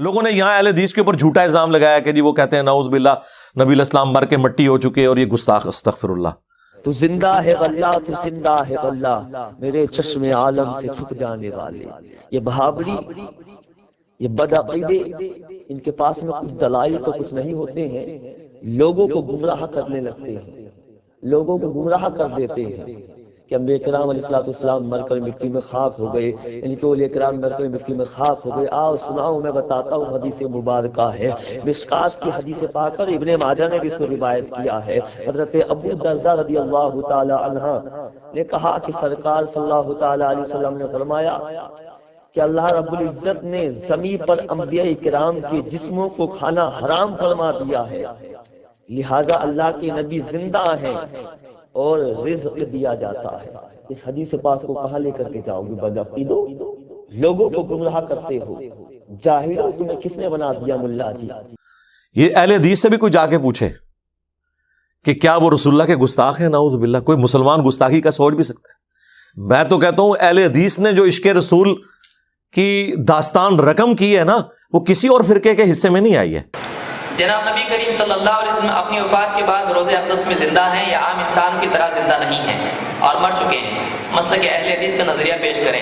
لوگوں نے یہاں اہل حدیث کے اوپر جھوٹا الزام لگایا کہ جی وہ کہتے ہیں نعوذ باللہ نبی علیہ السلام مر کے مٹی ہو چکے اور یہ گستاخ، استغفر اللہ. تو زندہ ہے اللہ، تو زندہ ہے اللہ، میرے چشم عالم سے چھپ جانے والے. یہ بہابری، یہ بدعقیدے، ان کے پاس میں کچھ دلائل تو کچھ نہیں ہوتے ہیں، لوگوں کو گمراہ کرنے لگتے ہیں، لوگوں کو گمراہ کر دیتے ہیں کہ انبیاء کرام علیہ السلام مر کر مٹی میں خاک ہو گئے، یعنی کہ اولیاء کرام مر کر مٹی میں خاک ہو گئے. آؤ سناؤ، میں بتاتا ہوں. حدیث مبارکہ ہے، مشکات کی حدیث پاک، اور ابن ماجہ نے بھی اس کو روایت کیا ہے. حضرت ابو درداء رضی اللہ تعالی عنہ نے کہا کہ سرکار صلی اللہ تعالی علیہ وسلم نے فرمایا کہ اللہ رب العزت نے زمین پر انبیاء کرام کے جسموں کو کھانا حرام فرما دیا ہے، لہذا اللہ کے نبی زندہ ہیں اور رزق دیا جاتا ہے. اس حدیث پاک کو کہاں لے کر کے جاؤ گے؟ بدعقیدو، لوگوں کو گمراہ کرتے ہو، جاہلو، تمہیں کس نے بنا دیا ملا جی؟ یہ اہل حدیث سے بھی کوئی جا کے پوچھے کہ کیا وہ رسول اللہ کے گستاخ ہیں؟ نعوذ باللہ. کوئی مسلمان گستاخی کا سوچ بھی سکتا ہے؟ میں تو کہتا ہوں اہل حدیث نے جو عشق رسول کی داستان رقم کی ہے نا، وہ کسی اور فرقے کے حصے میں نہیں آئی ہے. جناب نبی کریم صلی اللہ علیہ وسلم اپنی وفات کے بعد روضہ اقدس میں زندہ ہیں یا عام انسان کی طرح زندہ نہیں ہیں اور مر چکے ہیں؟ مسلک اہل حدیث کا نظریہ پیش کریں.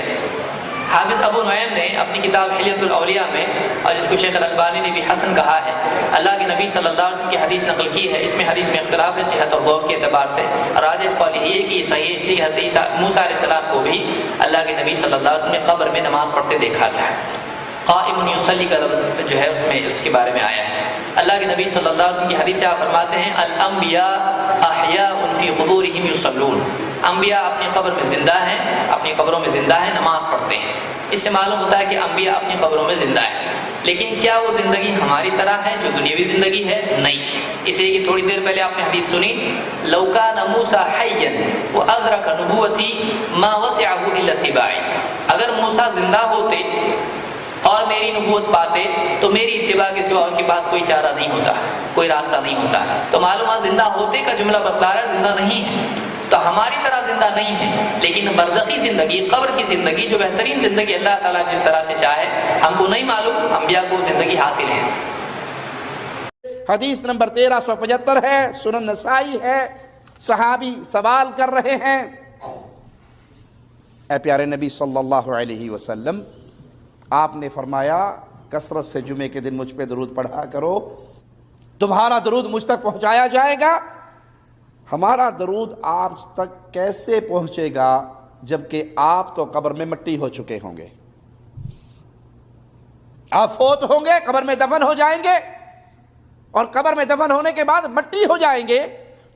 حافظ ابو نعیم نے اپنی کتاب حلیۃ الاولیاء میں، اور جس کو شیخ الالبانی نے بھی حسن کہا ہے، اللہ کے نبی صلی اللہ علیہ وسلم کی حدیث نقل کی ہے. اس میں حدیث میں اختلاف ہے صحت اور ضعف کے اعتبار سے. راجح قول یہ ہے کہ یہ صحیح، اس لیے کہ حضرت موسیٰ علیہ السلام کو بھی اللہ کے نبی صلی اللہ علیہ وسلم نے قبر میں نماز پڑھتے دیکھا جائے. قائم یصلی کا لفظ جو ہے اس میں اس کے بارے میں آیا ہے. اللہ کے نبی صلی اللہ علیہ وسلم کی حدیث سے آپ فرماتے ہیں الانبیاء احیاء فی قبورہم یصلون. انبیاء اپنی قبر میں زندہ ہیں، اپنی قبروں میں زندہ ہیں، نماز پڑھتے ہیں. اس سے معلوم ہوتا ہے کہ انبیاء اپنی قبروں میں زندہ ہیں. لیکن کیا وہ زندگی ہماری طرح ہے جو دنیاوی زندگی ہے؟ نہیں. اس لیے کہ تھوڑی دیر پہلے آپ نے حدیث سنی، لو کان موسیٰ حیا وادرک نبوتی ما وسعہ الا اتباعی. اگر موسیٰ زندہ ہوتے اور میری نبوت پاتے تو میری اتباع کے سوا ان کے پاس کوئی چارہ نہیں ہوتا، کوئی راستہ نہیں ہوتا. تو معلومات زندہ ہوتے کا جملہ بتلا رہا ہے، زندہ نہیں ہے. تو ہماری طرح زندہ نہیں ہے، لیکن برزخی زندگی، قبر کی زندگی، جو بہترین زندگی اللہ تعالیٰ جس طرح سے چاہے، ہم کو نہیں معلوم، انبیاء کو زندگی حاصل ہے. حدیث نمبر 1375 ہے، سنن نسائی ہے. صحابی سوال کر رہے ہیں، اے پیارے نبی صلی اللہ علیہ وسلم، آپ نے فرمایا کثرت سے جمعے کے دن مجھ پہ درود پڑھا کرو، تمہارا درود مجھ تک پہنچایا جائے گا. ہمارا درود آپ تک کیسے پہنچے گا جبکہ آپ تو قبر میں مٹی ہو چکے ہوں گے؟ آپ فوت ہوں گے، قبر میں دفن ہو جائیں گے، اور قبر میں دفن ہونے کے بعد مٹی ہو جائیں گے،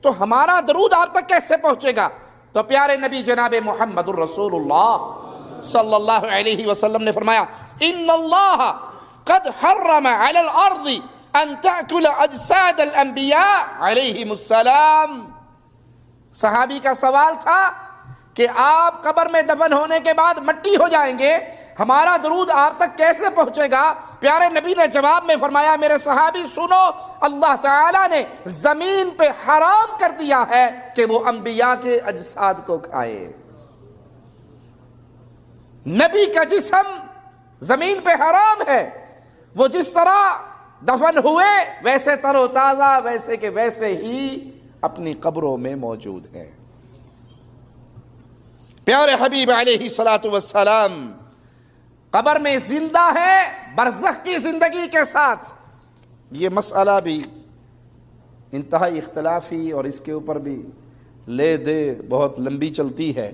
تو ہمارا درود آپ تک کیسے پہنچے گا؟ تو پیارے نبی جناب محمد الرسول اللہ صلی اللہ علیہ وسلم نے فرمایا ان اللہ قد حرم علی الارض ان تأکل اجساد الانبیاء علیہم السلام. صحابی کا سوال تھا کہ آپ قبر میں دفن ہونے کے بعد مٹی ہو جائیں گے، ہمارا درود آپ تک کیسے پہنچے گا؟ پیارے نبی نے جواب میں فرمایا میرے صحابی سنو، اللہ تعالیٰ نے زمین پہ حرام کر دیا ہے کہ وہ انبیاء کے اجساد کو کھائے. نبی کا جسم زمین پہ حرام ہے، وہ جس طرح دفن ہوئے ویسے تر و تازہ، ویسے کہ ویسے ہی اپنی قبروں میں موجود ہے. پیارے حبیب علیہ الصلوۃ والسلام قبر میں زندہ ہے برزخ کی زندگی کے ساتھ. یہ مسئلہ بھی انتہائی اختلافی اور اس کے اوپر بھی لے دے بہت لمبی چلتی ہے،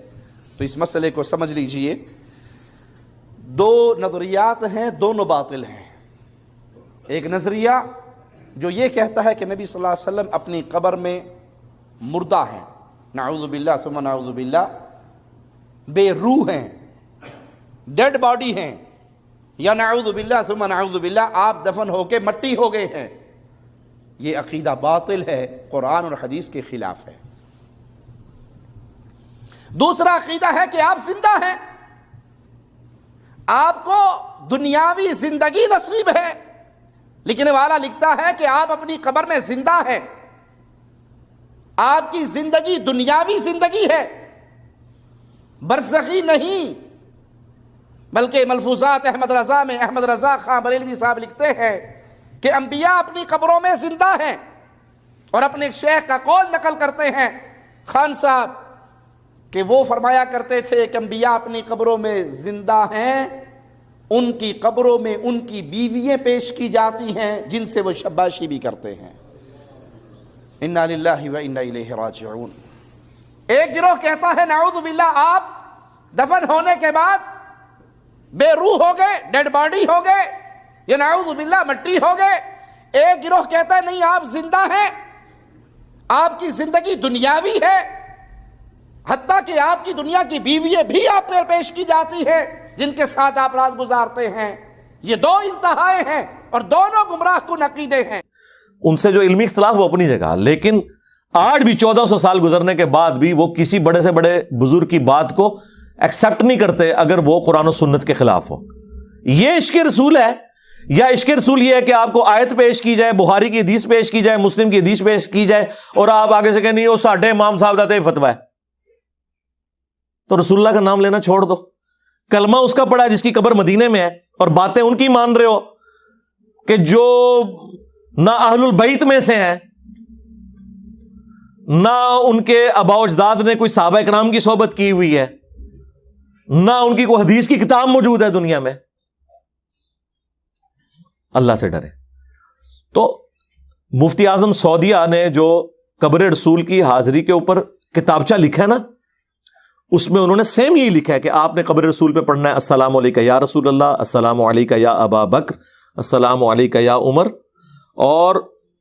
تو اس مسئلے کو سمجھ لیجئے. دو نظریات ہیں، دونوں باطل ہیں. ایک نظریہ جو یہ کہتا ہے کہ نبی صلی اللہ علیہ وسلم اپنی قبر میں مردہ ہیں، نعوذ باللہ ثم نعوذ باللہ، بے روح ہیں، ڈیڈ باڈی ہیں، یا نعوذ باللہ ثم نعوذ باللہ آپ دفن ہو کے مٹی ہو گئے ہیں. یہ عقیدہ باطل ہے، قرآن اور حدیث کے خلاف ہے. دوسرا عقیدہ ہے کہ آپ زندہ ہیں، آپ کو دنیاوی زندگی نصیب ہے. لکھنے والا لکھتا ہے کہ آپ اپنی قبر میں زندہ ہیں، آپ کی زندگی دنیاوی زندگی ہے، برزخی نہیں. بلکہ ملفوظات احمد رضا میں احمد رضا خان بریلوی صاحب لکھتے ہیں کہ انبیاء اپنی قبروں میں زندہ ہیں، اور اپنے ایک شیخ کا قول نقل کرتے ہیں خان صاحب کہ وہ فرمایا کرتے تھے کہ انبیاء اپنی قبروں میں زندہ ہیں، ان کی قبروں میں ان کی بیوییں پیش کی جاتی ہیں جن سے وہ شباشی بھی کرتے ہیں۔ انا للہ و انا الیہ راجعون۔ ایک گروہ کہتا ہے نعوذ باللہ آپ دفن ہونے کے بعد بے روح ہو گئے، ڈیڈ باڈی ہو گئے، یا نعوذ باللہ مٹی ہو گئے۔ ایک گروہ کہتا ہے نہیں، آپ زندہ ہیں، آپ کی زندگی دنیاوی ہے، حتیٰ کہ آپ کی دنیا کی بیوییں بھی آپ پر پیش کی جاتی ہے جن کے ساتھ آپ رات گزارتے ہیں۔ یہ دو انتہائیں ہیں اور دونوں گمراہ کن عقیدے ہیں۔ ان سے جو علمی اختلاف وہ اپنی جگہ، لیکن آج بھی 1400 سال گزرنے کے بعد بھی وہ کسی بڑے سے بڑے بزرگ کی بات کو ایکسپٹ نہیں کرتے اگر وہ قرآن و سنت کے خلاف ہو۔ یہ عشق رسول ہے، یا عشق رسول یہ ہے کہ آپ کو آیت پیش کی جائے، بخاری کی حدیث پیش کی جائے، مسلم کی حدیث پیش کی جائے، اور آپ آگے سے کہ نہیں وہ ساڈے امام صاحب دا تے فتویٰ ہے، تو رسول اللہ کا نام لینا چھوڑ دو۔ کلمہ اس کا پڑا ہے جس کی قبر مدینے میں ہے، اور باتیں ان کی مان رہے ہو کہ جو نہ اہل البیت میں سے ہیں، نہ ان کے آباء و اجداد نے کوئی صحابہ کرام کی صحبت کی ہوئی ہے، نہ ان کی کوئی حدیث کی کتاب موجود ہے دنیا میں۔ اللہ سے ڈرے۔ تو مفتی اعظم سعودیہ نے جو قبر رسول کی حاضری کے اوپر کتابچہ لکھا ہے نا، اس میں انہوں نے سیم یہی لکھا ہے کہ آپ نے قبر رسول پہ پڑھنا ہے السلام علیکہ یا رسول اللہ، السلام علیکہ یا ابا بکر، السلام علیکہ یا عمر، اور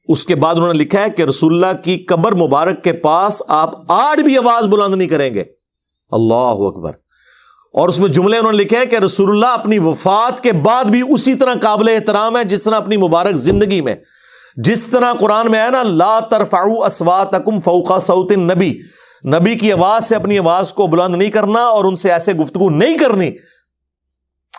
اس کے بعد انہوں نے لکھا ہے کہ رسول اللہ کی قبر مبارک کے پاس آپ آج بھی آواز بلند نہیں کریں گے، اللہ اکبر۔ اور اس میں جملے انہوں نے لکھے ہیں کہ رسول اللہ اپنی وفات کے بعد بھی اسی طرح قابل احترام ہے جس طرح اپنی مبارک زندگی میں، جس طرح قرآن میں ہے نا لا ترفعوا اصواتکم فوق صوت النبی، نبی کی آواز سے اپنی آواز کو بلند نہیں کرنا اور ان سے ایسے گفتگو نہیں کرنی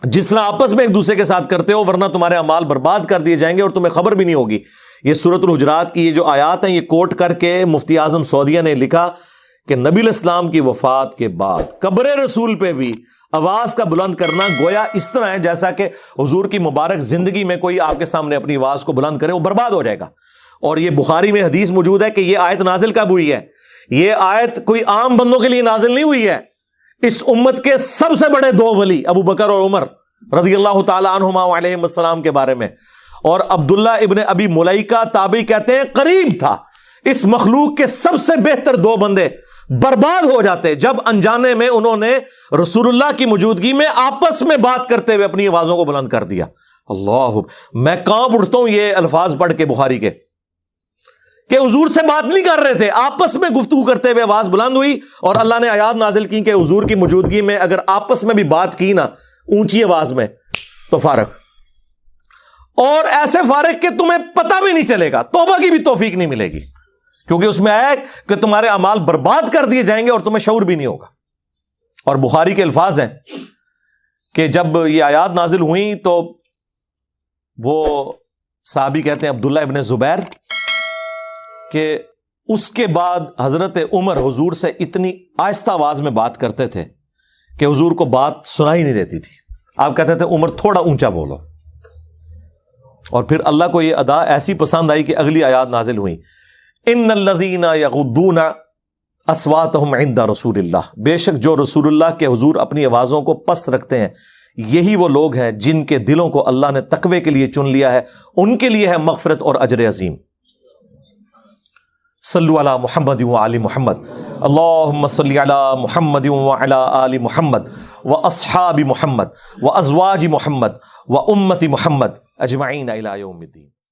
جس طرح آپس میں ایک دوسرے کے ساتھ کرتے ہو، ورنہ تمہارے اعمال برباد کر دیے جائیں گے اور تمہیں خبر بھی نہیں ہوگی۔ یہ سورۃ الحجرات کی یہ جو آیات ہیں یہ کوٹ کر کے مفتی اعظم سعودیہ نے لکھا کہ نبی علیہ السلام کی وفات کے بعد قبر رسول پہ بھی آواز کا بلند کرنا گویا اس طرح ہے جیسا کہ حضور کی مبارک زندگی میں کوئی آپ کے سامنے اپنی آواز کو بلند کرے وہ برباد ہو جائے گا۔ اور یہ بخاری میں حدیث موجود ہے کہ یہ آیت نازل کب ہوئی ہے؟ یہ آیت کوئی عام بندوں کے لیے نازل نہیں ہوئی ہے، اس امت کے سب سے بڑے دو ولی ابو بکر اور عمر رضی اللہ تعالی عنہما علیہم السلام کے بارے میں، اور عبداللہ ابن ابی ملیکہ تابعی کہتے ہیں قریب تھا اس مخلوق کے سب سے بہتر دو بندے برباد ہو جاتے جب انجانے میں انہوں نے رسول اللہ کی موجودگی میں آپس میں بات کرتے ہوئے اپنی آوازوں کو بلند کر دیا۔ اللہ، میں کانپ اٹھتا ہوں یہ الفاظ پڑھ کے بخاری کے کہ حضور سے بات نہیں کر رہے تھے، آپس میں گفتگو کرتے ہوئے آواز بلند ہوئی اور اللہ نے آیات نازل کی کہ حضور کی موجودگی میں اگر آپس میں بھی بات کی نا اونچی آواز میں تو فارغ، اور ایسے فارغ کہ تمہیں پتہ بھی نہیں چلے گا، توبہ کی بھی توفیق نہیں ملے گی، کیونکہ اس میں آیا کہ تمہارے اعمال برباد کر دیے جائیں گے اور تمہیں شعور بھی نہیں ہوگا۔ اور بخاری کے الفاظ ہیں کہ جب یہ آیات نازل ہوئیں تو وہ صحابی کہتے ہیں عبداللہ ابن زبیر کہ اس کے بعد حضرت عمر حضور سے اتنی آہستہ آواز میں بات کرتے تھے کہ حضور کو بات سنائی نہیں دیتی تھی، آپ کہتے تھے عمر تھوڑا اونچا بولو، اور پھر اللہ کو یہ ادا ایسی پسند آئی کہ اگلی آیات نازل ہوئیں، ان الذین یغضون اصواتهم عند رسول اللہ، بے شک جو رسول اللہ کے حضور اپنی آوازوں کو پست رکھتے ہیں یہی وہ لوگ ہیں جن کے دلوں کو اللہ نے تقوی کے لیے چن لیا ہے، ان کے لیے ہے مغفرت اور اجر عظیم۔ صلو علی محمد و آل محمد، اللہم صلی علی محمد و علی آل محمد و اصحاب محمد و ازواج محمد و امت محمد اجمعین الی یوم الدین۔